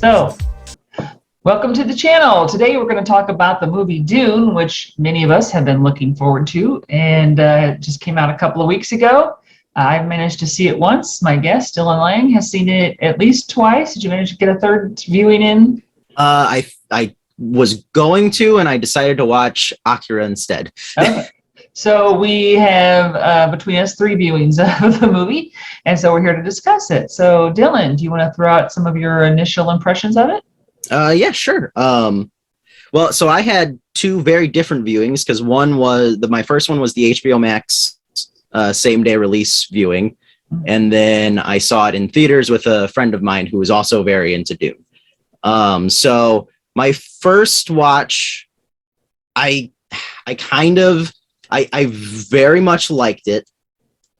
So, welcome to the channel. Today we're going to talk about the movie Dune, which many of us have been looking forward to, and it just came out a couple of weeks ago. I've managed to see it once. My guest, Dillon Lange, has seen it at least twice. Did you manage to get a third viewing in? I was going to, and I decided to watch Akira instead. Okay. So we have between us 3 viewings of the movie, and so we're here to discuss it. So Dillon, do you want to throw out some of your initial impressions of it? Yeah, sure. Well, so I had 2 very different viewings because one was my first one was the HBO Max same day release viewing, and then I saw it in theaters with a friend of mine who was also very into Dune. So my first watch, I very much liked it,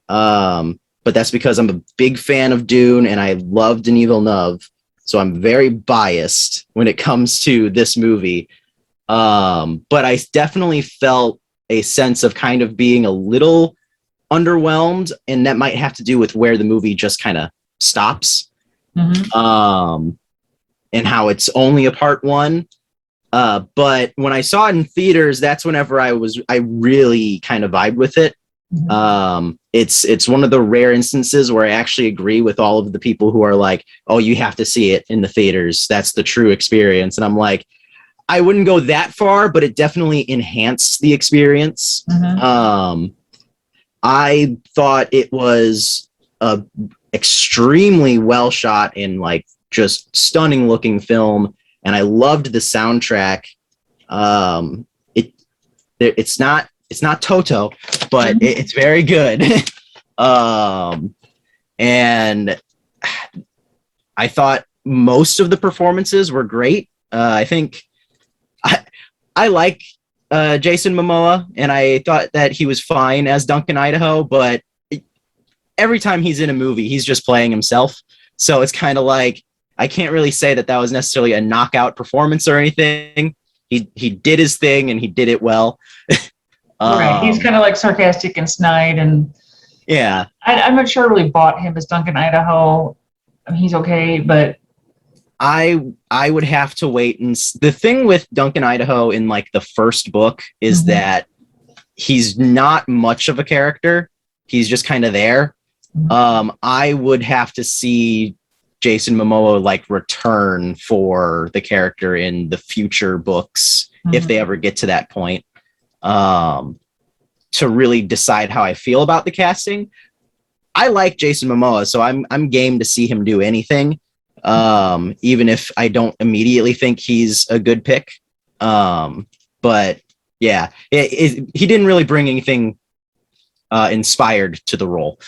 but that's because I'm a big fan of Dune and I love Denis Villeneuve, so I'm very biased when it comes to this movie. But I definitely felt a sense of kind of being a little underwhelmed, and that might have to do with where the movie just kind of stops, and how it's only a part 1. But when I saw it in theaters, that's whenever I really kind of vibed with it. It's one of the rare instances where I actually agree with all of the people who are like, oh, you have to see it in the theaters. That's the true experience. And I'm like, I wouldn't go that far, but it definitely enhanced the experience. I thought it was a extremely well shot and like just stunning looking film. And I loved the soundtrack. It's not Toto, but it's very good. And I thought most of the performances were great. I think I like Jason Momoa, and I thought that he was fine as Duncan Idaho, but every time he's in a movie, he's just playing himself. So it's kind of like, I can't really say that was necessarily a knockout performance or anything. He did his thing and he did it well. Right, he's kind of like sarcastic and snide, and yeah, I'm not sure I really bought him as Duncan Idaho. I mean, he's okay, but I would have to wait. And the thing with Duncan Idaho in like the first book is that he's not much of a character. He's just kind of there. I would have to see Jason Momoa like return for the character in the future books if they ever get to that point, to really decide how I feel about the casting. I like Jason Momoa, so I'm game to see him do anything, even if I don't immediately think he's a good pick. But yeah, he didn't really bring anything inspired to the role.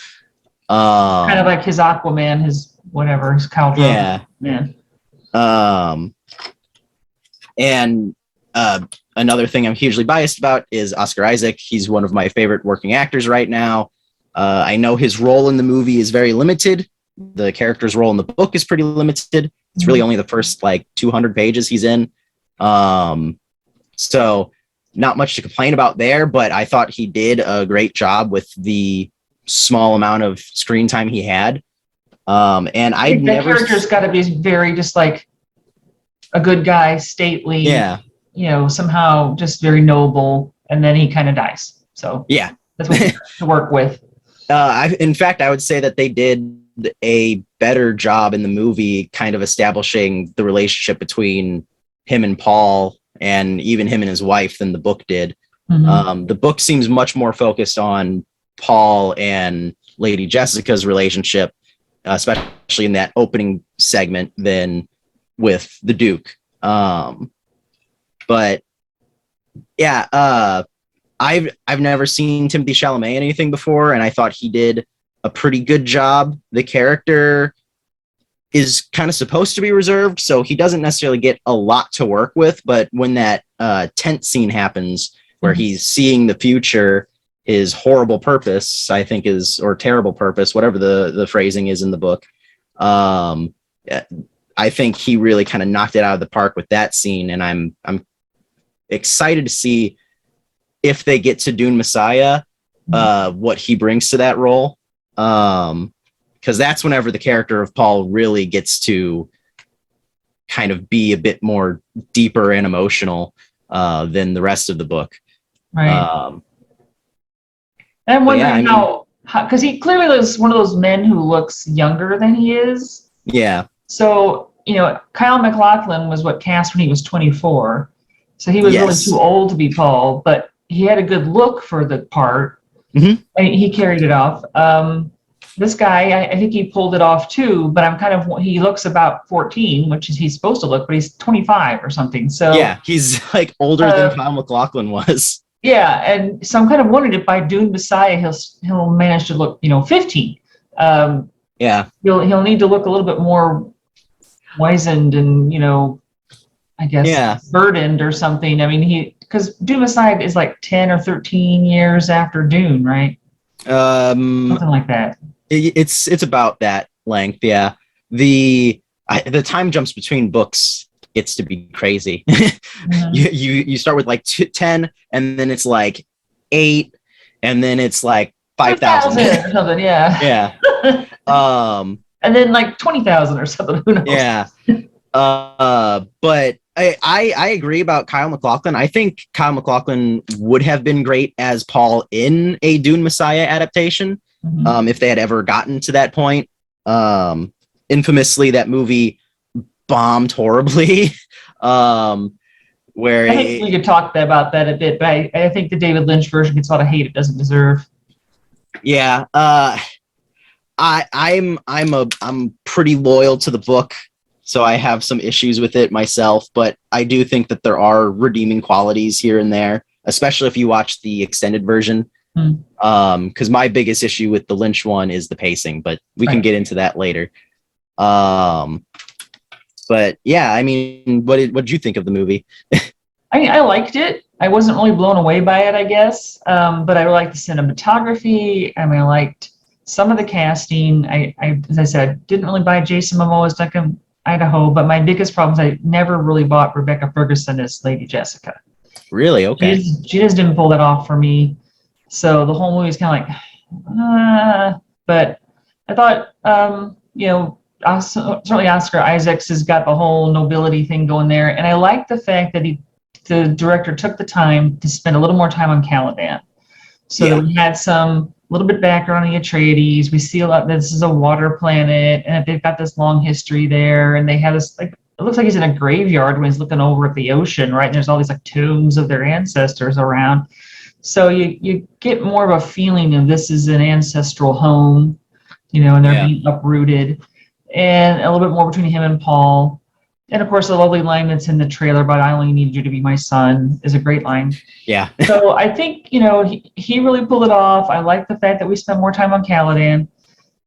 Kind of like his Aquaman, his whatever, his Khal Drogo. And another thing I'm hugely biased about is Oscar Isaac. He's one of my favorite working actors right now. I know his role in the movie is very limited. The character's role in the book is pretty limited. It's really only the first like 200 pages he's in. So not much to complain about there, but I thought he did a great job with the small amount of screen time he had. And I never. The character's got to be very just like a good guy, stately. Yeah. You know, somehow just very noble, and then he kind of dies. So yeah, that's what to work with. In fact, I would say that they did a better job in the movie kind of establishing the relationship between him and Paul, and even him and his wife, than the book did. The book seems much more focused on Paul and Lady Jessica's relationship, especially in that opening segment, than with the Duke. But yeah, I've never seen Timothée Chalamet in anything before, and I thought he did a pretty good job. The character is kind of supposed to be reserved, so he doesn't necessarily get a lot to work with, but when that tent scene happens where he's seeing the future, his horrible purpose, I think, is, or terrible purpose, whatever the phrasing is in the book, I think he really kind of knocked it out of the park with that scene, and I'm excited to see if they get to Dune Messiah, what he brings to that role. Because that's whenever the character of Paul really gets to kind of be a bit more deeper and emotional than the rest of the book. Right. Um, And I'm but yeah, wondering I mean, how, because he clearly is one of those men who looks younger than he is. yeah, So, Kyle MacLachlan was cast when he was 24. So he was really yes. too old to be Paul, but he had a good look for the part. Mhm. And he carried it off. This guy, I think he pulled it off too, but he looks about 14, which is he's supposed to look, but he's 25 or something. So Yeah, he's like older than Kyle MacLachlan was. yeah, and so I'm kind of wondering if by Dune Messiah he'll manage to look 15. Yeah, He'll need to look a little bit more wizened and I guess yeah. burdened or something. I mean because Dune Messiah is like 10 or 13 years after Dune, right? Something like that. It's about that length. Yeah, the time jumps between books gets to be crazy. Mhm. You start with like 10, and then it's like 8, and then it's like 5,000 or something, yeah. Yeah. And then like 20,000 or something. Who knows? Yeah. But I agree about Kyle MacLachlan. I think Kyle MacLachlan would have been great as Paul in a Dune Messiah adaptation, Mhm. if they had ever gotten to that point. Infamously, that movie bombed horribly. Where I think we could talk about that a bit, but I think the David Lynch version gets a lot of hate it doesn't deserve. yeah, I'm pretty loyal to the book, so I have some issues with it myself, but I do think that there are redeeming qualities here and there, especially if you watch the extended version. Because my biggest issue with the Lynch one is the pacing, but we can get into that later. But yeah, I mean, what did you think of the movie? I liked it. I wasn't really blown away by it, I guess, but I liked the cinematography. I mean, I liked some of the casting. As I said, didn't really buy Jason Momoa's Duncan Idaho, but my biggest problem is I never really bought Rebecca Ferguson as Lady Jessica. Really? Okay. She just didn't pull that off for me. So the whole movie is kind of like, but I thought, certainly Oscar Isaacs has got the whole nobility thing going there, and I like the fact that the director took the time to spend a little more time on Caladan, so that we had some little bit background on the Atreides. We see a lot. This is a water planet, and they've got this long history there, and they have this like. It looks like he's in a graveyard when he's looking over at the ocean, right? And there's all these like tombs of their ancestors around. So you get more of a feeling of this is an ancestral home, and they're being uprooted, and a little bit more between him and Paul. And of course, the lovely line that's in the trailer about "I only needed you to be my son" is a great line. Yeah. So I think he really pulled it off. I like the fact that we spent more time on Caladan,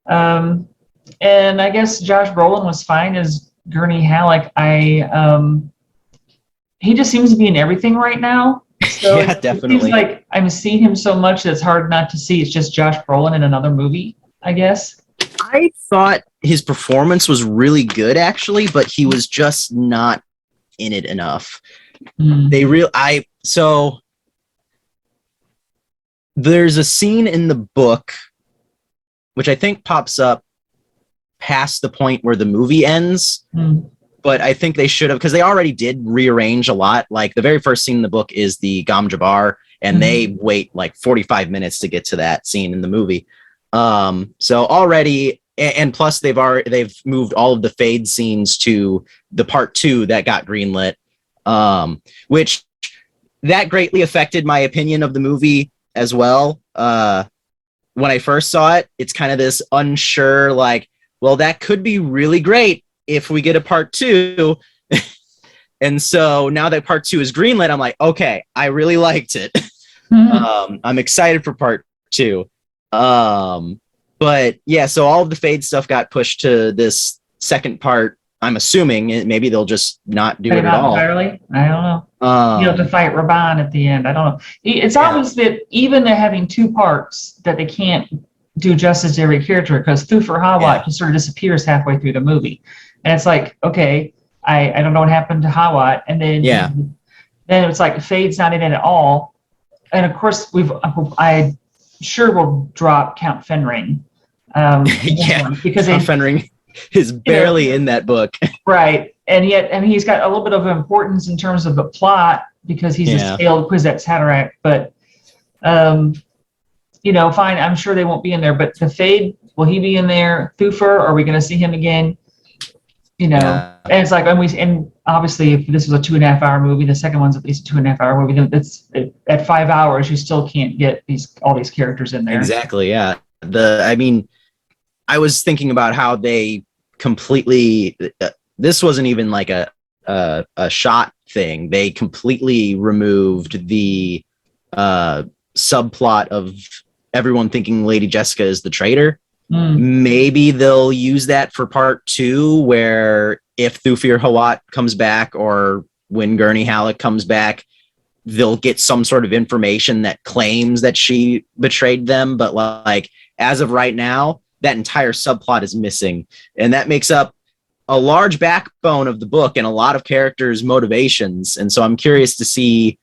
and I guess Josh Brolin was fine as Gurney Halleck. He just seems to be in everything right now. So Yeah, it definitely. seems like I'm seeing him so much that it's hard not to see it's just Josh Brolin in another movie, I guess. I thought his performance was really good, actually, but he was just not in it enough. So there's a scene in the book, which I think pops up past the point where the movie ends. But I think they should have, because they already did rearrange a lot. Like the very first scene in the book is the Gom Jabbar, and they wait like 45 minutes to get to that scene in the movie. So already, and plus they've moved all of the fade scenes to the part 2 that got greenlit, which that greatly affected my opinion of the movie as well. When I first saw it, it's kind of this unsure, like, well, that could be really great if we get a part 2. And so now that part 2 is greenlit, I'm like, okay, I really liked it. I'm excited for part 2. But yeah, so all of the fade stuff got pushed to this second part. I'm assuming maybe they'll just not do it at all. Entirely? I don't know. You have to fight Raban at the end. I don't know. It's obvious that even they're having 2 parts that they can't do justice to every character, because Thufir Hawat just sort of disappears halfway through the movie. And it's like, okay, I don't know what happened to Hawat. And then it's like Fade's not in it at all. And of course, I sure will drop Count Fenring. Because Count Fenring is barely in that book. Right. and yet, I mean, he's got a little bit of importance in terms of the plot because he's Yeah. a scaled Kwisatz Haderach. But fine. I'm sure they won't be in there. But the Fade, will he be in there? Thufir, are we going to see him again? Yeah. And it's like, and obviously, if this was a 2.5-hour movie, the second one's at least a 2.5-hour movie. Then at 5 hours, you still can't get all these characters in there. Exactly. Yeah. I mean, I was thinking about how they completely. This wasn't even like a shot thing. They completely removed the subplot of everyone thinking Lady Jessica is the traitor. Maybe they'll use that for part 2, where if Thufir Hawat comes back or when Gurney Halleck comes back, they'll get some sort of information that claims that she betrayed them. But like, as of right now, that entire subplot is missing. And that makes up a large backbone of the book and a lot of characters' motivations. And so I'm curious to see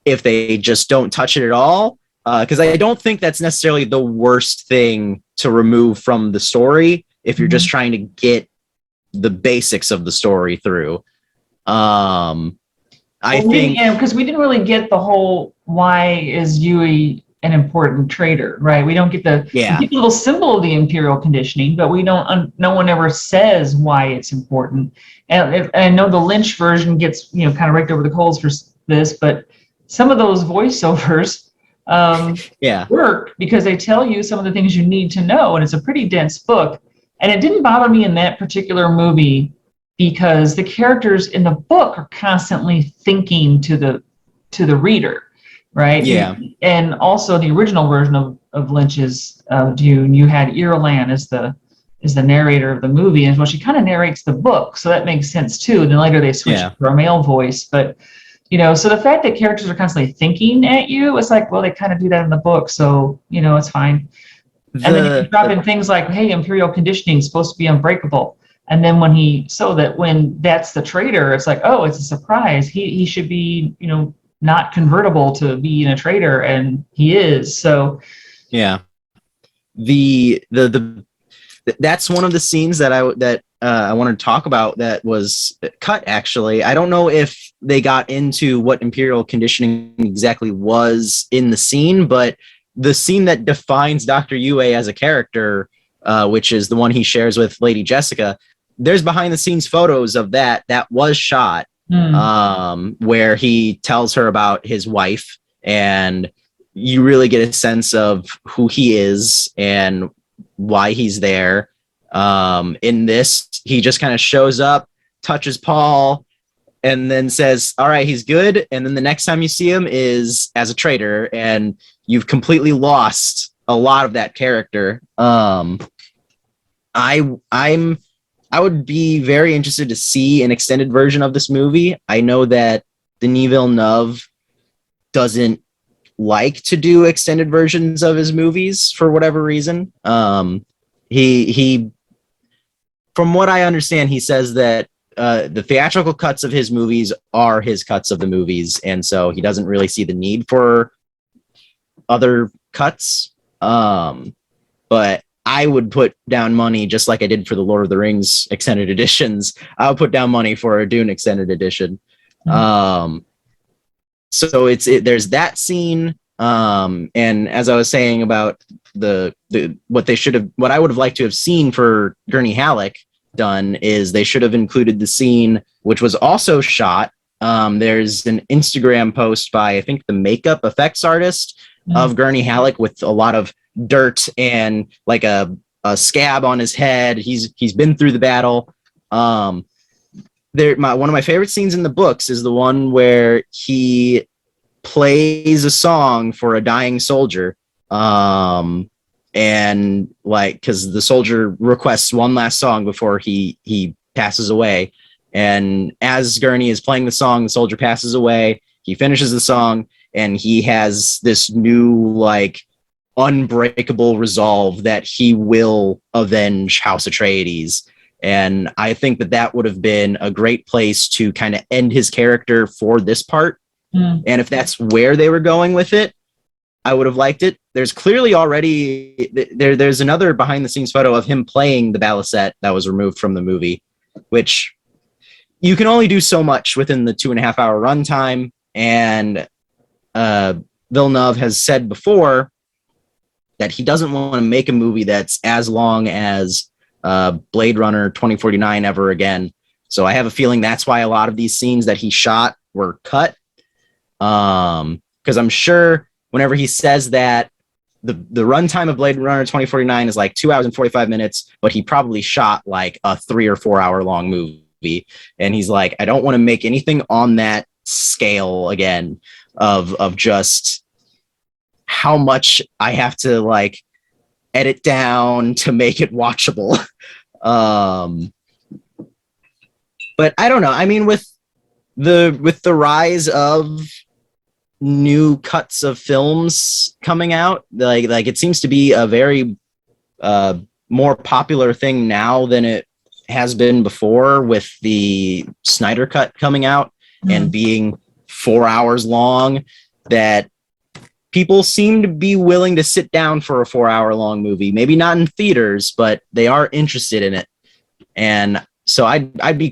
if they just don't touch it at all. Because I don't think that's necessarily the worst thing to remove from the story if you're just trying to get the basics of the story through. I think because we didn't really get the whole why is Yui an important traitor, right? We don't get we get the little symbol of the imperial conditioning, but we don't. No one ever says why it's important. And I know the Lynch version gets kind of raked over the coals for this, but some of those voiceovers work because they tell you some of the things you need to know, and it's a pretty dense book. And it didn't bother me in that particular movie because the characters in the book are constantly thinking to the reader, right? Yeah. And also the original version of Lynch's Dune, you had Irulan as the narrator of the movie, and well, she kind of narrates the book, so that makes sense too. And then later they switched to a male voice, but so the fact that characters are constantly thinking at you, it's like, well, they kind of do that in the book, so it's fine. And then you drop in things like, hey, imperial conditioning is supposed to be unbreakable. And then when that's the traitor, it's like, oh, it's a surprise. He should be, not convertible to being a traitor, and he is. So yeah. That's one of the scenes that I wanted to talk about that was cut, actually. I don't know if they got into what imperial conditioning exactly was in the scene, but the scene that defines Dr. Yue as a character, which is the one he shares with Lady Jessica, there's behind the scenes photos of that was shot, where he tells her about his wife, and you really get a sense of who he is and why he's there. In this, he just kind of shows up, touches Paul, and then says, all right, he's good. And then the next time you see him is as a traitor, and you've completely lost a lot of that character. I would be very interested to see an extended version of this movie. I know that Denis Villeneuve doesn't like to do extended versions of his movies for whatever reason. He from what I understand, he says that the theatrical cuts of his movies are his cuts of the movies, and so he doesn't really see the need for other cuts. But I would put down money, just like I did for the Lord of the Rings extended editions. I would put down money for a Dune extended edition. So there's that scene. And as I was saying about what I would have liked to have seen for Gurney Halleck done is they should have included the scene, which was also shot. There's an Instagram post by, I think, the makeup effects artist of Gurney Halleck with a lot of dirt and like a scab on his head. He's been through the battle. One of my favorite scenes in the books is the one where he plays a song for a dying soldier. And like, because the soldier requests one last song before he passes away. And as Gurney is playing the song, the soldier passes away. He finishes the song, and he has this new, like, unbreakable resolve that he will avenge House Atreides. And I think that would have been a great place to kind of end his character for this part. And if that's where they were going with it, I would have liked it. There's clearly already there's another behind the scenes photo of him playing the balisette that was removed from the movie, which you can only do so much within the 2.5 hour runtime. And Villeneuve has said before that he doesn't want to make a movie that's as long as Blade Runner 2049 ever again. So I have a feeling that's why a lot of these scenes that he shot were cut. Because I'm sure whenever he says that the runtime of Blade Runner 2049 is like 2 hours and 45 minutes, but he probably shot like a 3 or 4 hour long movie. And he's like, I don't want to make anything on that scale again of just how much I have to like edit down to make it watchable. But I don't know. I mean, with the rise of new cuts of films coming out, like it seems to be a very more popular thing now than it has been before, with the Snyder cut coming out and being 4 hours long, that people seem to be willing to sit down for a 4 hour long movie. Maybe not in theaters, but they are interested in it. And so I'd be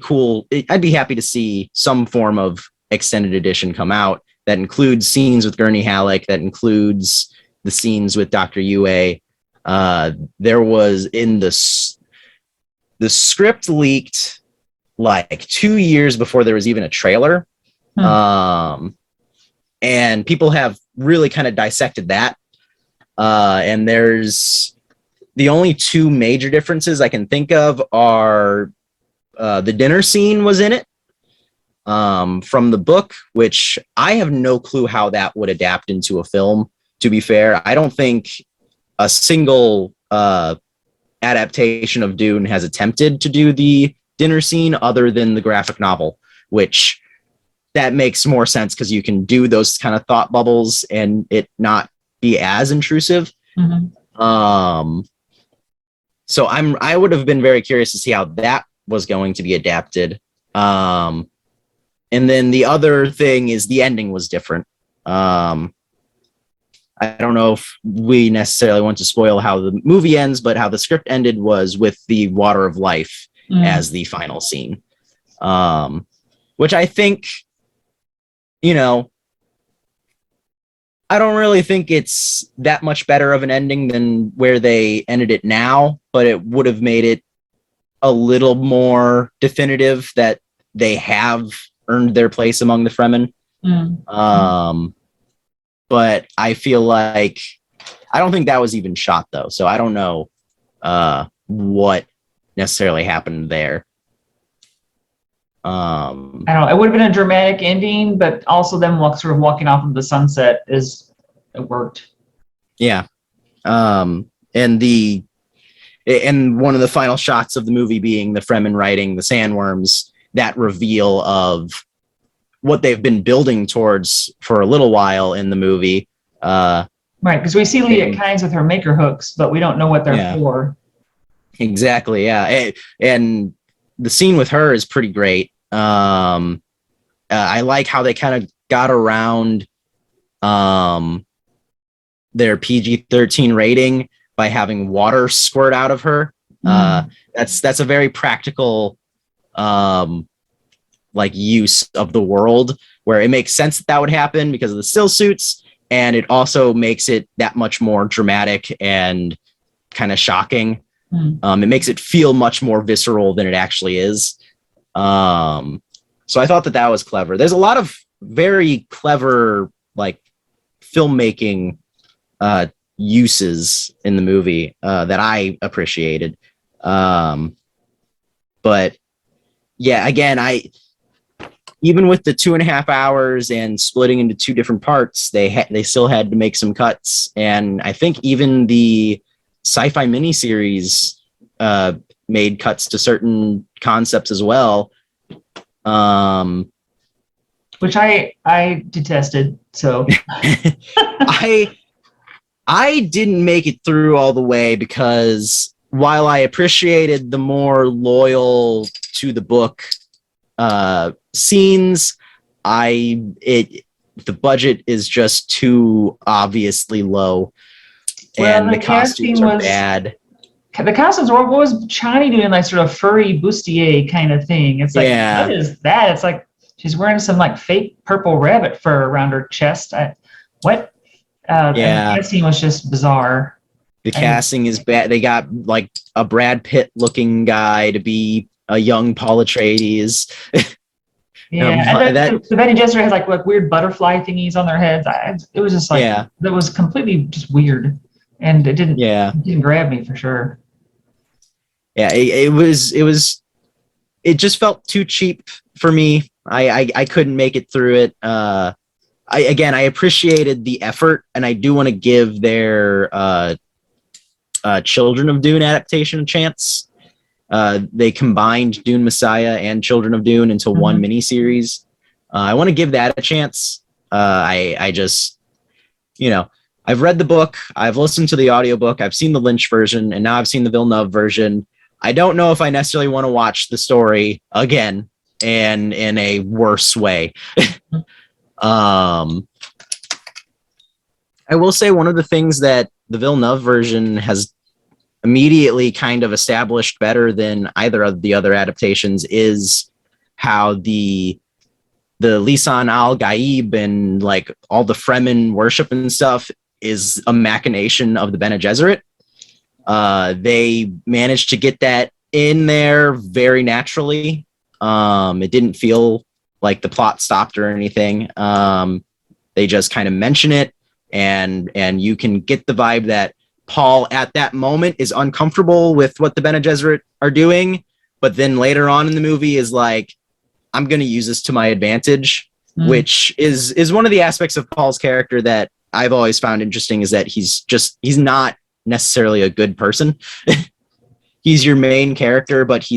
happy to see some form of extended edition come out that includes scenes with Gurney Halleck, that includes the scenes with Dr. Yue. There was in the script leaked like 2 years before there was even a trailer. And people have really kind of dissected that. And there's the only two major differences I can think of are the dinner scene was in it from the book, which I have no clue how that would adapt into a film. To be fair, I don't think a single adaptation of Dune has attempted to do the dinner scene other than the graphic novel, which that makes more sense because you can do those kind of thought bubbles and it not be as intrusive. So I would have been very curious to see how that was going to be adapted. And then the other thing is the ending was different. I don't know if we necessarily want to spoil how the movie ends, but how the script ended was with the water of life as the final scene, which I think, you know, I don't really think it's that much better of an ending than where they ended it now, but it would have made it a little more definitive that they have earned their place among the Fremen. But I feel like I don't think that was even shot though, so I don't know what necessarily happened there. I don't know. It would have been a dramatic ending, but also them sort of walking off into the sunset it worked. Yeah. And one of the final shots of the movie being the Fremen riding the sandworms, that reveal of what they've been building towards for a little while in the movie. Right, because we see Leah Kynes with her maker hooks, but we don't know what they're for. Exactly, yeah. And the scene with her is pretty great. I like how they kind of got around their PG-13 rating by having water squirt out of her. That's a very practical like use of the world, where it makes sense that would happen because of the still suits, and it also makes it that much more dramatic and kind of shocking. It makes it feel much more visceral than it actually is. So I thought that was clever. There's a lot of very clever like filmmaking uses in the movie that I appreciated. But yeah, again, even with the 2.5 hours and splitting into two different parts, they still had to make some cuts. And I think even the sci-fi miniseries made cuts to certain concepts as well. Which I detested. So I didn't make it through all the way because while I appreciated the more loyal to the book scenes, the budget is just too obviously low, and the costumes are bad. the costumes were, what was Chani doing, like sort of furry bustier kind of thing? It's like, what is that? It's like she's wearing some like fake purple rabbit fur around her chest. What? And the casting was just bizarre. The casting is bad. They got like a Brad Pitt looking guy to be a young Paul Atreides. And then the Bene Gesserit has like weird butterfly thingies on their heads. It was just like that was completely just weird, and it didn't grab me for sure. Yeah, it just felt too cheap for me. I couldn't make it through it. I appreciated the effort, and I do want to give their Children of Dune adaptation a chance. They combined Dune Messiah and Children of Dune into one miniseries. I want to give that a chance. I just, I've read the book, I've listened to the audiobook, I've seen the Lynch version, and now I've seen the Villeneuve version. I don't know if I necessarily want to watch the story again and in a worse way. I will say one of the things that the Villeneuve version has immediately kind of established better than either of the other adaptations is how the Lisan al-Gaib and like all the Fremen worship and stuff is a machination of the Bene Gesserit. They managed to get that in there very naturally. It didn't feel like the plot stopped or anything. They just kind of mention it, and you can get the vibe that Paul at that moment is uncomfortable with what the Bene Gesserit are doing, but then later on in the movie is like, I'm going to use this to my advantage, which is one of the aspects of Paul's character that I've always found interesting, is that he's not necessarily a good person. He's your main character, but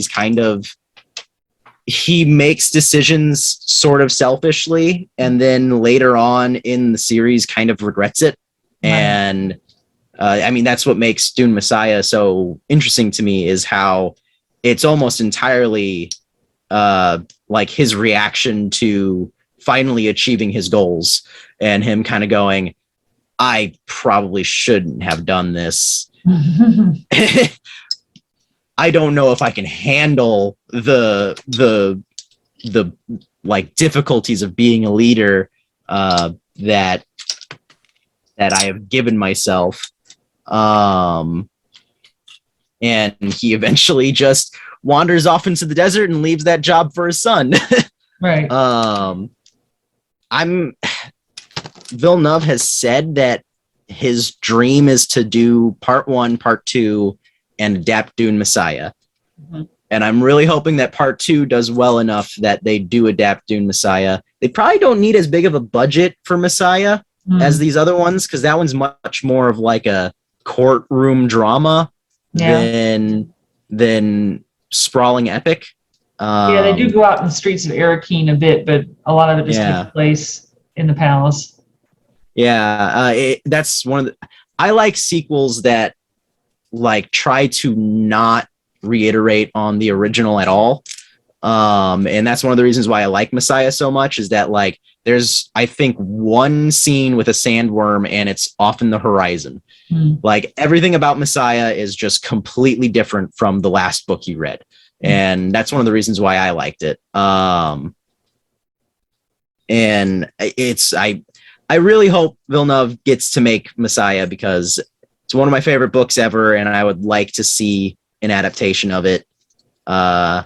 he makes decisions sort of selfishly, and then later on in the series kind of regrets it. Right. And that's what makes Dune Messiah so interesting to me, is how it's almost entirely like his reaction to finally achieving his goals, and him kind of going, I probably shouldn't have done this. I don't know if I can handle the like difficulties of being a leader that I have given myself. And he eventually just wanders off into the desert and leaves that job for his son. Right. Villeneuve has said that his dream is to do part 1, part 2, and adapt Dune Messiah. And I'm really hoping that part 2 does well enough that they do adapt Dune Messiah. They probably don't need as big of a budget for Messiah as these other ones, because that one's much more of like a courtroom drama than sprawling epic. They do go out in the streets of Arrakeen a bit, but a lot of it just takes place in the palace. That's one of the. I like sequels that like try to not reiterate on the original at all, and that's one of the reasons why I like Messiah so much, is that like there's, I think, one scene with a sandworm and it's off in the horizon. Like everything about Messiah is just completely different from the last book you read, and that's one of the reasons why I liked it. And I really hope Villeneuve gets to make Messiah, because it's one of my favorite books ever, and I would like to see an adaptation of it. And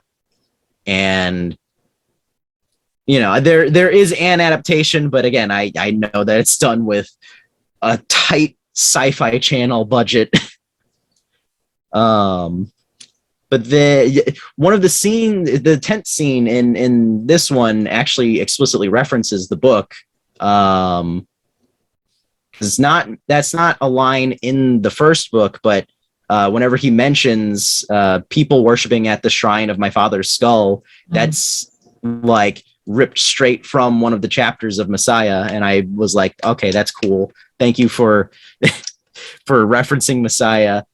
there is an adaptation, but again, I know that it's done with a tight Sci-Fi Channel budget. But one of the tent scene in this one actually explicitly references the book. That's not a line in the first book, but whenever he mentions people worshiping at the shrine of my father's skull, that's like ripped straight from one of the chapters of Messiah. And I was like, okay, that's cool. Thank you for for referencing Messiah.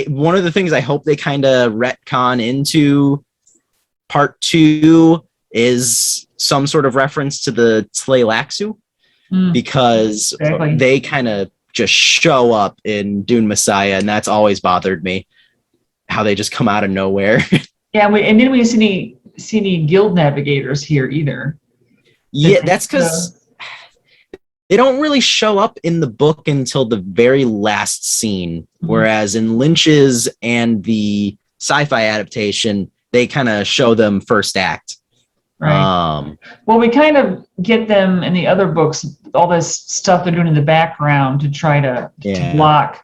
One of the things I hope they kind of retcon into part 2 is some sort of reference to the Tleilaxu, because they kind of just show up in Dune Messiah, and that's always bothered me. how they just come out of nowhere. Yeah, and then we see any guild navigators here either. Yeah, that's because they don't really show up in the book until the very last scene, whereas in Lynch's and the sci-fi adaptation, they kind of show them first act. Right. Well, we kind of get them in the other books, all this stuff they're doing in the background to try to block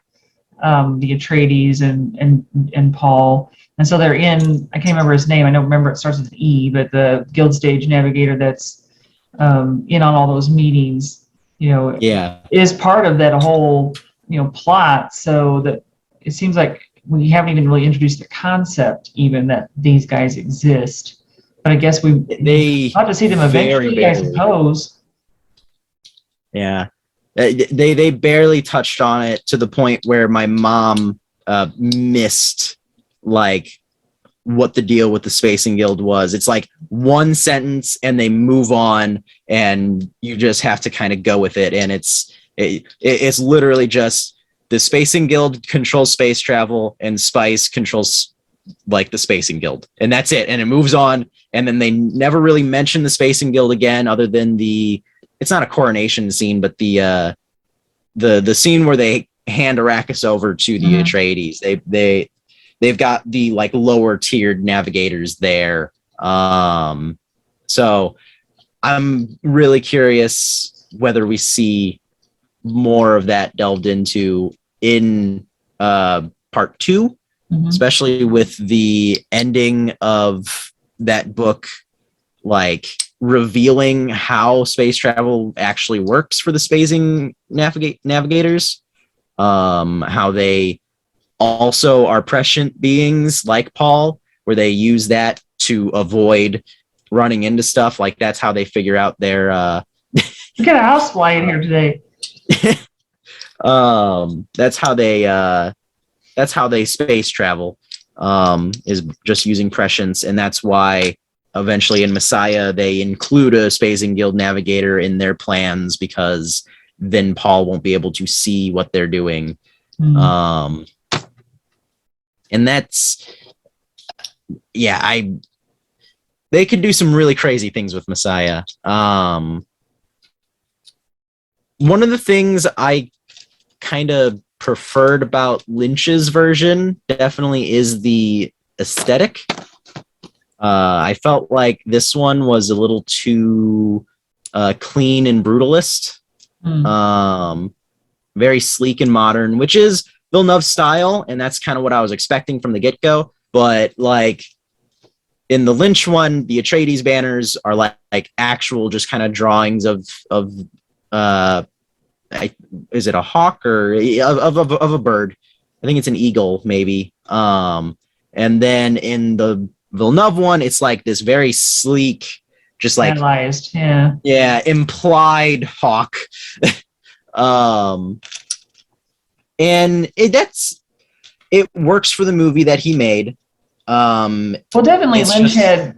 the Atreides and Paul. And so they're in, I can't remember his name. I don't remember, it starts with an E, but the guild stage navigator that's in on all those meetings, is part of that whole, plot. So that it seems like we haven't even really introduced the concept even that these guys exist. But I guess they ought to see them eventually, I suppose. Yeah. They barely touched on it to the point where my mom missed like what the deal with the Spacing Guild was. It's like one sentence and they move on and you just have to kind of go with it. And it's literally just the Spacing Guild controls space travel and Spice controls like the Spacing Guild, and that's it. And it moves on. And then they never really mention the Spacing Guild again, other than it's not a coronation scene, but the scene where they hand Arrakis over to the Atreides. They've got the like lower tiered navigators there. So I'm really curious whether we see more of that delved into in part 2, especially with the ending of that book, like revealing how space travel actually works for the spacing navigators, how they also are prescient beings like Paul, where they use that to avoid running into stuff. Like that's how they figure out their we got a housefly in here today. That's how they space travel, is just using prescience. And that's why eventually in Messiah they include a Spacing Guild navigator in their plans, because then Paul won't be able to see what they're doing. And that's, they could do some really crazy things with Messiah. One of the things I kind of preferred about Lynch's version definitely is the aesthetic. I felt like this one was a little too clean and brutalist. Very sleek and modern, which is Villeneuve's style, and that's kind of what I was expecting from the get-go. But like in the Lynch one, the Atreides banners are like actual just kind of drawings of is it a hawk or of a bird? I think it's an eagle, maybe. And then in the Villeneuve one, it's like this very sleek, just like stylized, implied hawk. And it works for the movie that he made. Well, definitely Lynch had,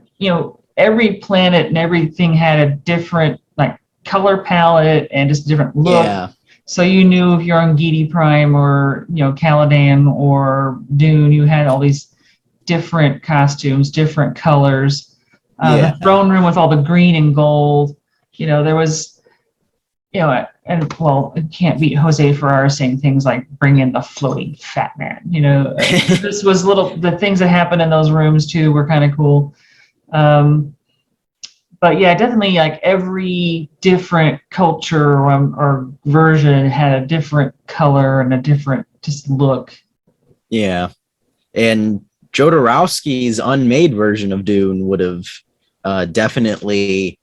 every planet and everything had a different like color palette and just a different look. Yeah. So you knew if you're on Giedi Prime or Caladan or Dune, you had all these different costumes, different colors. The throne room with all the green and gold. There was, and well, it can't beat Jose Ferrer saying things like "bring in the floating fat man." This was the things that happened in those rooms too were kind of cool. But yeah, definitely like every different culture or version had a different color and a different just look. Yeah. And Jodorowsky's unmade version of Dune would have definitely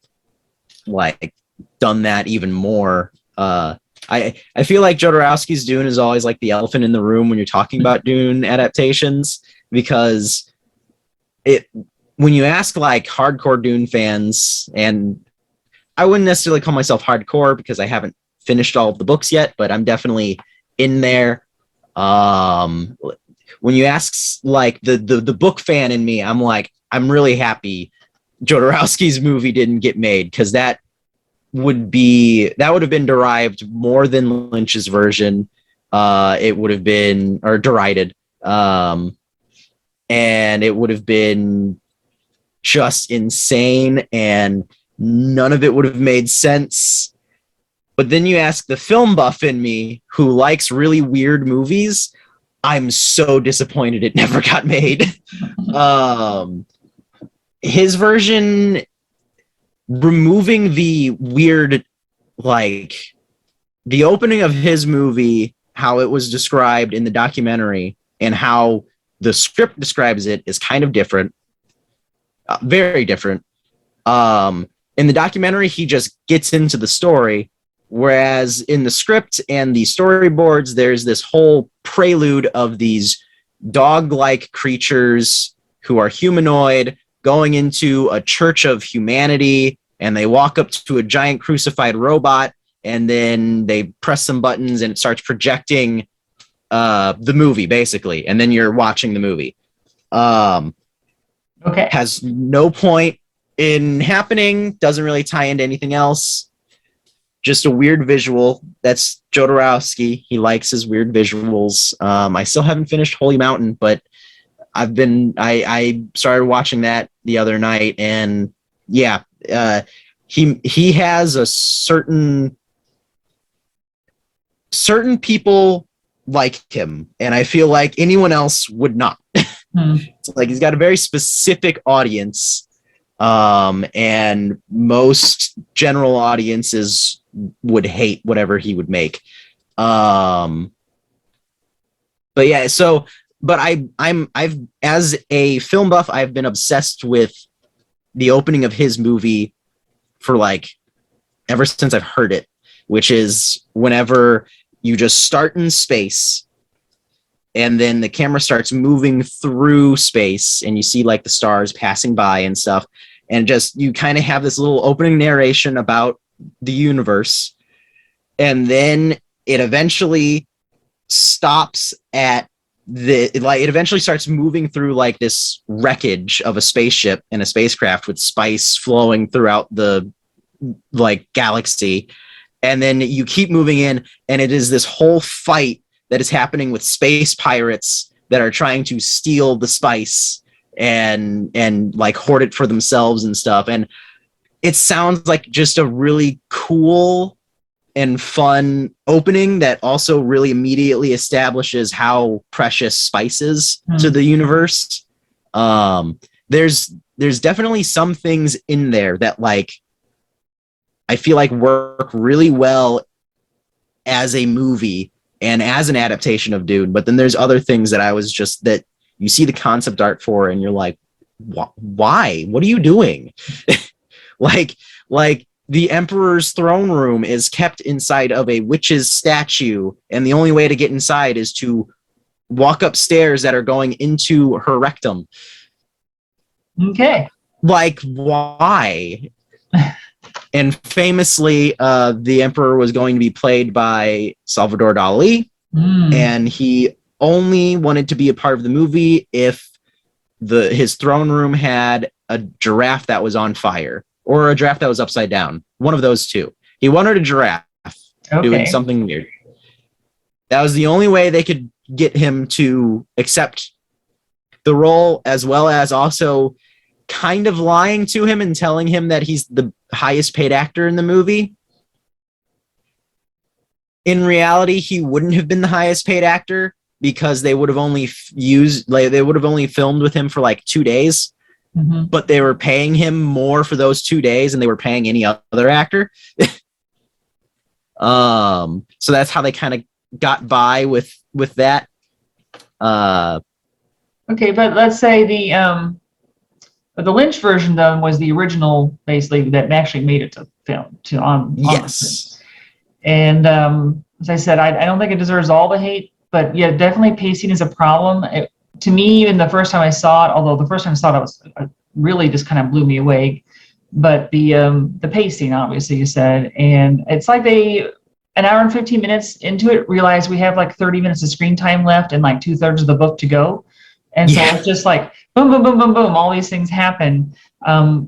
like done that even more. I feel like Jodorowsky's Dune is always like the elephant in the room when you're talking about Dune adaptations, because when you ask like hardcore Dune fans, and I wouldn't necessarily call myself hardcore because I haven't finished all of the books yet, but I'm definitely in there. When you ask like the book fan in me, I'm like, I'm really happy Jodorowsky's movie didn't get made, because that would have been derived more than Lynch's version. It would have been, or derided. and it would have been just insane, and none of it would have made sense. But then you ask the film buff in me, who likes really weird movies, I'm so disappointed it never got made. His version, removing the weird, like the opening of his movie, how it was described in the documentary and how the script describes it is kind of different, very different. In the documentary, he just gets into the story, whereas in the script and the storyboards, there's this whole prelude of these dog-like creatures who are humanoid going into a church of humanity, and they walk up to a giant crucified robot, and then they press some buttons and it starts projecting the movie, basically, and then you're watching the movie. Okay. Has no point in happening, doesn't really tie into anything else. Just a weird visual. That's Jodorowsky. He likes his weird visuals. I still haven't finished Holy Mountain, but I started watching that the other night, and yeah, he has a certain people like him, and I feel like anyone else would not. It's like he's got a very specific audience, and most general audiences would hate whatever he would make. But yeah, so but I've as a film buff, I've been obsessed with the opening of his movie for like ever since I've heard it, which is whenever you just start in space and then the camera starts moving through space and you see like the stars passing by and stuff, and just you kind of have this little opening narration about the universe, and then it eventually stops at it eventually starts moving through like this wreckage of a spaceship and a spacecraft with spice flowing throughout the like galaxy, and then you keep moving in, and it is this whole fight that is happening with space pirates that are trying to steal the spice and like hoard it for themselves and stuff. And it sounds like just a really cool and fun opening that also really immediately establishes how precious spice is to the universe. There's definitely some things in there that like I feel like work really well as a movie and as an adaptation of Dune, but then there's other things that I was just that you see the concept art for and you're like, why? What are you doing? like the Emperor's throne room is kept inside of a witch's statue, and the only way to get inside is to walk up stairs that are going into her rectum. Okay. Like, why? And famously, the Emperor was going to be played by Salvador Dali, and he only wanted to be a part of the movie if his throne room had a giraffe that was on fire or a giraffe that was upside down. One of those two. He wanted a giraffe doing something weird. That was the only way they could get him to accept the role, as well as also kind of lying to him and telling him that he's the highest paid actor in the movie. In reality, he wouldn't have been the highest paid actor because they would have only filmed with him for like 2 days. But they were paying him more for those 2 days than they were paying any other actor. So that's how they kind of got by with that. Okay, but let's say the Lynch version though was the original, basically, that actually made it to film on yes. And as I said, I don't think it deserves all the hate, but yeah, definitely pacing is a problem. To me, even the first time I saw it, although the first time I saw it, really just kind of blew me away. But the pacing, obviously, you said, and it's like they, an hour and 15 minutes into it, realized we have like 30 minutes of screen time left and like 2/3 of the book to go. And so it's just like boom, boom, boom, boom, boom. All these things happen.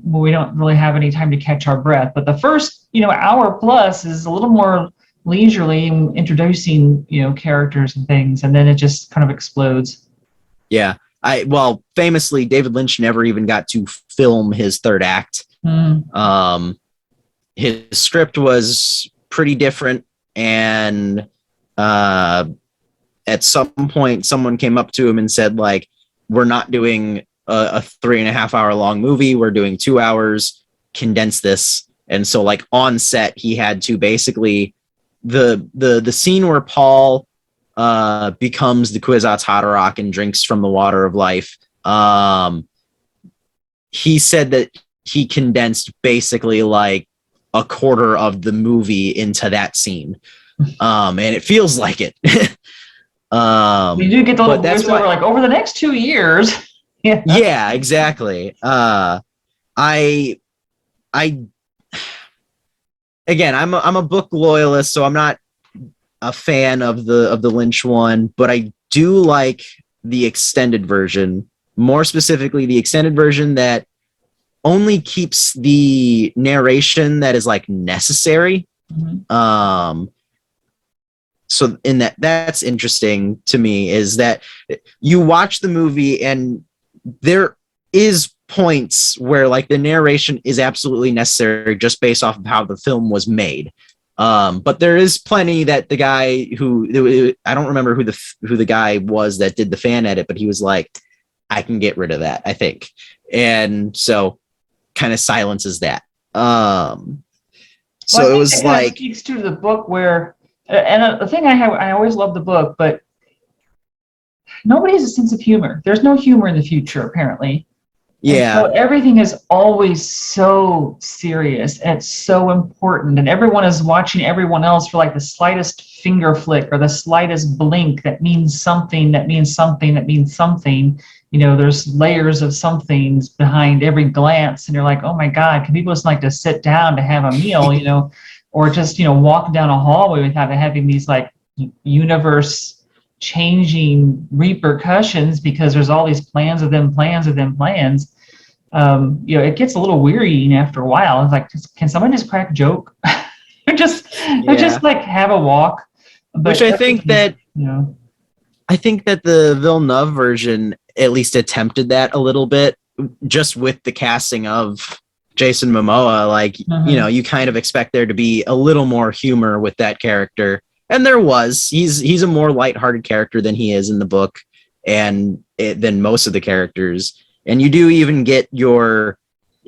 We don't really have any time to catch our breath. But the first, hour plus is a little more leisurely in introducing, characters and things, and then it just kind of explodes. Yeah, Famously, David Lynch never even got to film his third act. His script was pretty different, and at some point someone came up to him and said, like, we're not doing a 3.5 hour long movie, we're doing 2 hours, condense this. And so, like, on set he had to basically the scene where Paul becomes the Kwisatz Haderach and drinks from the water of life. He said that he condensed basically like a quarter of the movie into that scene. And it feels like it. You do get the little voiceover like over the next 2 years. Yeah, exactly. Again, I'm a book loyalist, so I'm not a fan of the Lynch one, but I do like the extended version, more specifically the extended version that only keeps the narration that is like necessary. So in that's interesting to me, is that you watch the movie and there is points where like the narration is absolutely necessary just based off of how the film was made. But there is plenty that the guy who, I don't remember who the guy was that did the fan edit, but he was like, I can get rid of that, I think. And so kind of silences that. So it was like, speaks to the book where, and the thing I always love the book, but nobody has a sense of humor. There's no humor in the future, apparently. Yeah. And so everything is always so serious and it's so important, and everyone is watching everyone else for like the slightest finger flick or the slightest blink that means something, that means something, that means something. You know, there's layers of somethings behind every glance, and you're like, oh my God, can people just like to sit down to have a meal, you know, or just, you know, walk down a hallway without having these like universe changing repercussions because there's all these plans. You know, it gets a little wearying after a while. It's like, can someone just crack a joke? or just like have a walk? But which I think that, you know, I think that the Villeneuve version at least attempted that a little bit, just with the casting of Jason Momoa. Like, you know, you kind of expect there to be a little more humor with that character. And there was. He's a more lighthearted character than he is in the book, and than most of the characters. And you do even get your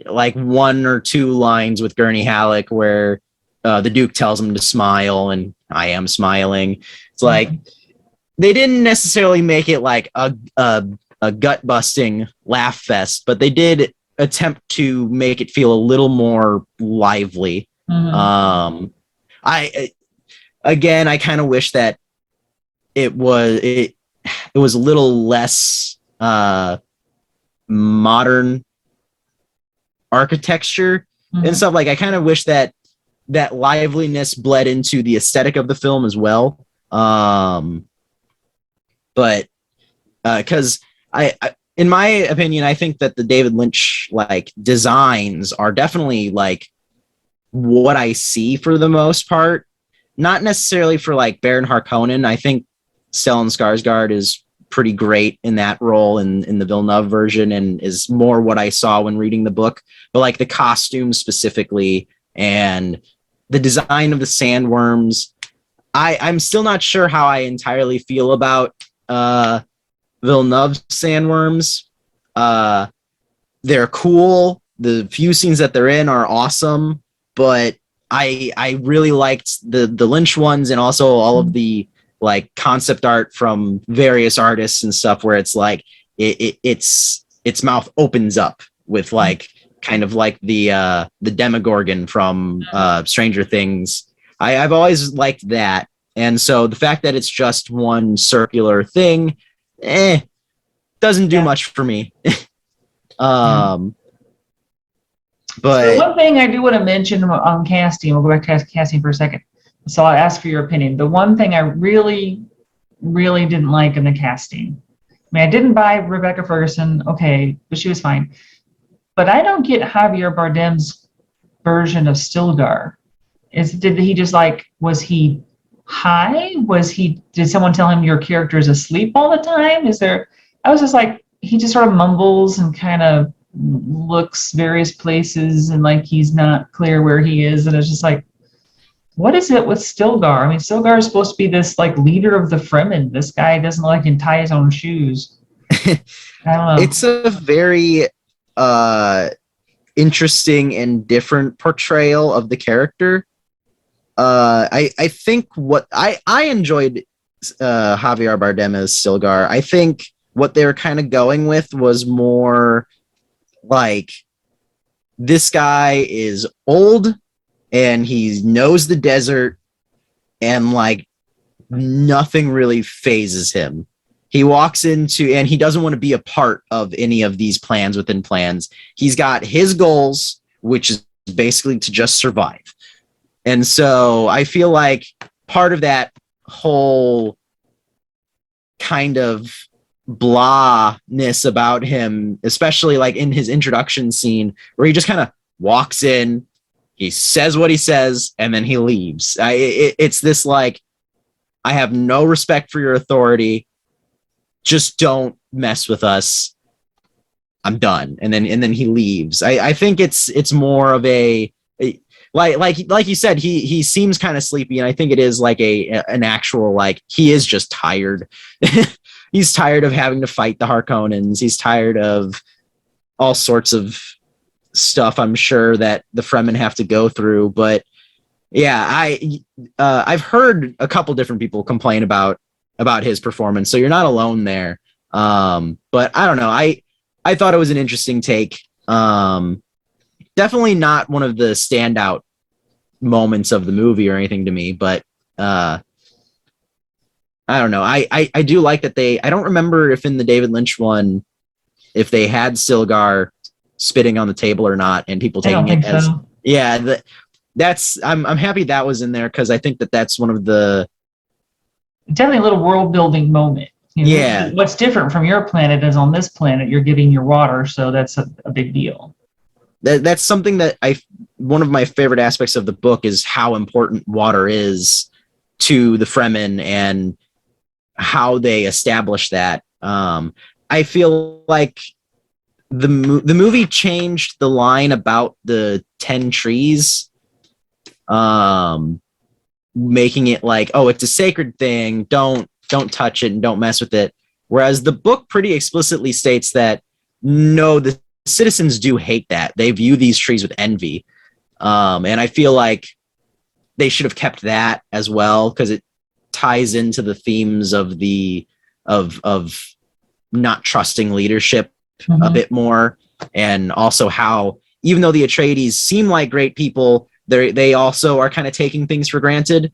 like 1 or 2 lines with Gurney Halleck where the Duke tells him to smile, and I am smiling. It's like they didn't necessarily make it like a gut busting laugh fest, but they did attempt to make it feel a little more lively. I kind of wish that it was a little less modern architecture and stuff. Like, I kind of wish that liveliness bled into the aesthetic of the film as well. But because I in my opinion, I think that the David Lynch like designs are definitely like what I see for the most part. Not necessarily for like Baron Harkonnen. I think Stellan Skarsgård is pretty great in that role in the Villeneuve version, and is more what I saw when reading the book. But like the costumes specifically and the design of the sandworms, I'm still not sure how I entirely feel about Villeneuve's sandworms. They're cool. The few scenes that they're in are awesome, but I really liked the Lynch ones, and also all of the like concept art from various artists and stuff, where it's like its mouth opens up with like kind of like the Demogorgon from Stranger Things. I've always liked that, and so the fact that it's just one circular thing, doesn't do much for me. But so one thing I do want to mention on casting, we'll go back to casting for a second. So I'll ask for your opinion. The one thing I really, really didn't like in the casting, I mean, I didn't buy Rebecca Ferguson, okay, but she was fine. But I don't get Javier Bardem's version of Stilgar. Did he just like, was he high? Did someone tell him your character is asleep all the time? I was just like, he just sort of mumbles and kind of looks various places and like he's not clear where he is, and it's just like, what is it with Stilgar? I mean, Stilgar is supposed to be this like leader of the Fremen. This guy doesn't like can tie his own shoes. I don't know. It's a very interesting and different portrayal of the character. I think what I enjoyed Javier Bardem as Stilgar. I think what they were kind of going with was more like, this guy is old and he knows the desert, and like nothing really phases him. He walks into, and he doesn't want to be a part of any of these plans within plans. He's got his goals, which is basically to just survive. And so I feel like part of that whole kind of blahness about him, especially like in his introduction scene where he just kind of walks in, he says what he says, and then he leaves. It's this like, I have no respect for your authority. Just don't mess with us. I'm done. And then he leaves. I think it's more of a like you said, he seems kind of sleepy, and I think it is like an actual, like, he is just tired. He's tired of having to fight the Harkonnens. He's tired of all sorts of stuff, I'm sure, that the Fremen have to go through. But yeah, I've heard a couple different people complain about his performance, so you're not alone there. But I don't know. I thought it was an interesting take. Definitely not one of the standout moments of the movie or anything to me, but I don't know. I do like that I don't remember if in the David Lynch one, if they had Stilgar spitting on the table or not, and people taking it as so. Yeah. I'm happy that was in there, because I think that's one of the definitely a little world building moment. You know, yeah. What's different from your planet is on this planet you're getting your water, so that's a big deal. That's something that one of my favorite aspects of the book is how important water is to the Fremen and how they establish that. I feel like the movie changed the line about the 10 trees, making it like, oh, it's a sacred thing. Don't touch it and don't mess with it. Whereas the book pretty explicitly states that no, the citizens do hate that. They view these trees with envy. And I feel like they should have kept that as well, because it ties into the themes of of not trusting leadership a bit more. And also how, even though the Atreides seem like great people, they also are kind of taking things for granted.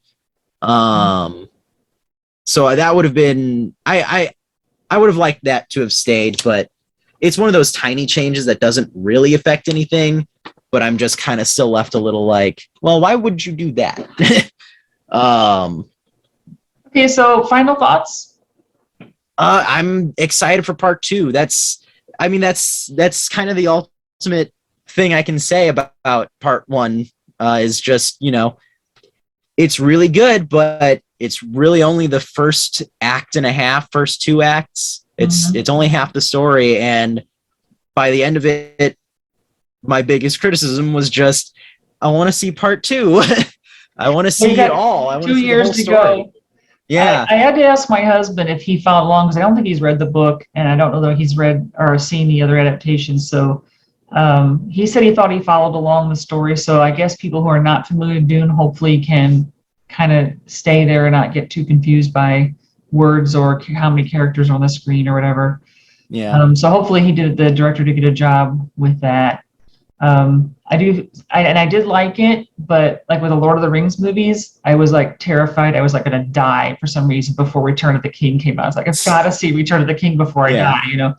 So that would have been, I would have liked that to have stayed, but it's one of those tiny changes that doesn't really affect anything, but I'm just kind of still left a little like, well, why would you do that? Okay, so final thoughts? I'm excited for part 2. That's kind of the ultimate thing I can say about part 1, is just, it's really good, but it's really only the first act and a half, first 2 acts. It's only half the story, and by the end of it, my biggest criticism was just, I want to see part 2. I want to see it all. I want 2 years to go. Yeah, I had to ask my husband if he followed along, because I don't think he's read the book, and I don't know that he's read or seen the other adaptations. So he said he thought he followed along the story. So I guess people who are not familiar with Dune hopefully can kind of stay there and not get too confused by words or how many characters are on the screen or whatever. Yeah. So hopefully the director did a job with that. I did like it, but like with the Lord of the Rings movies, I was like terrified. I was like going to die for some reason before Return of the King came out. I was like, I've got to see Return of the King before I die.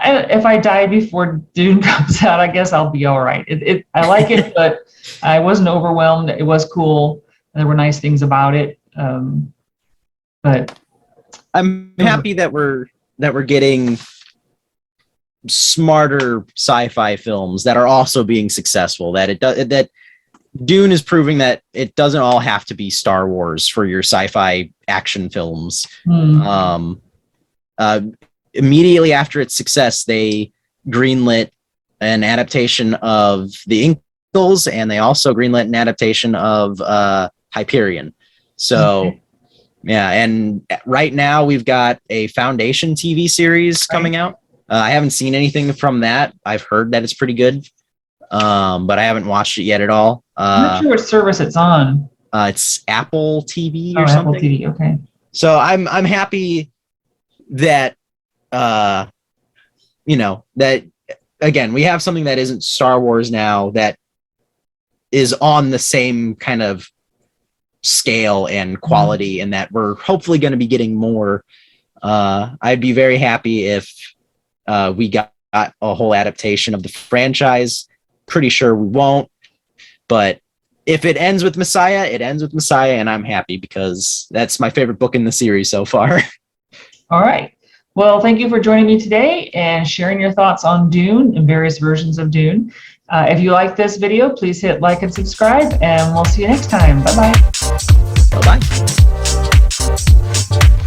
If I die before Dune comes out, I guess I'll be all right. I like it, but I wasn't overwhelmed. It was cool. There were nice things about it. But I'm happy that we're getting smarter sci-fi films that are also being successful. That Dune is proving that it doesn't all have to be Star Wars for your sci-fi action films. immediately after its success, they greenlit an adaptation of The Ingalls, and they also greenlit an adaptation of Hyperion. So, Okay. yeah, and right now we've got a Foundation TV series coming out. I haven't seen anything from that. I've heard that it's pretty good, but I haven't watched it yet at all. I'm not sure what service it's on. It's Apple TV Oh, or something. Apple TV. Okay. So I'm happy that that again we have something that isn't Star Wars now that is on the same kind of scale and quality, and that we're hopefully going to be getting more. I'd be very happy if we got a whole adaptation of the franchise. Pretty sure we won't, but if it ends with Messiah, it ends with Messiah, and I'm happy because that's my favorite book in the series so far. All right. Well, thank you for joining me today and sharing your thoughts on Dune and various versions of Dune. If you like this video, please hit like and subscribe, and we'll see you next time. Bye-bye. Bye-bye.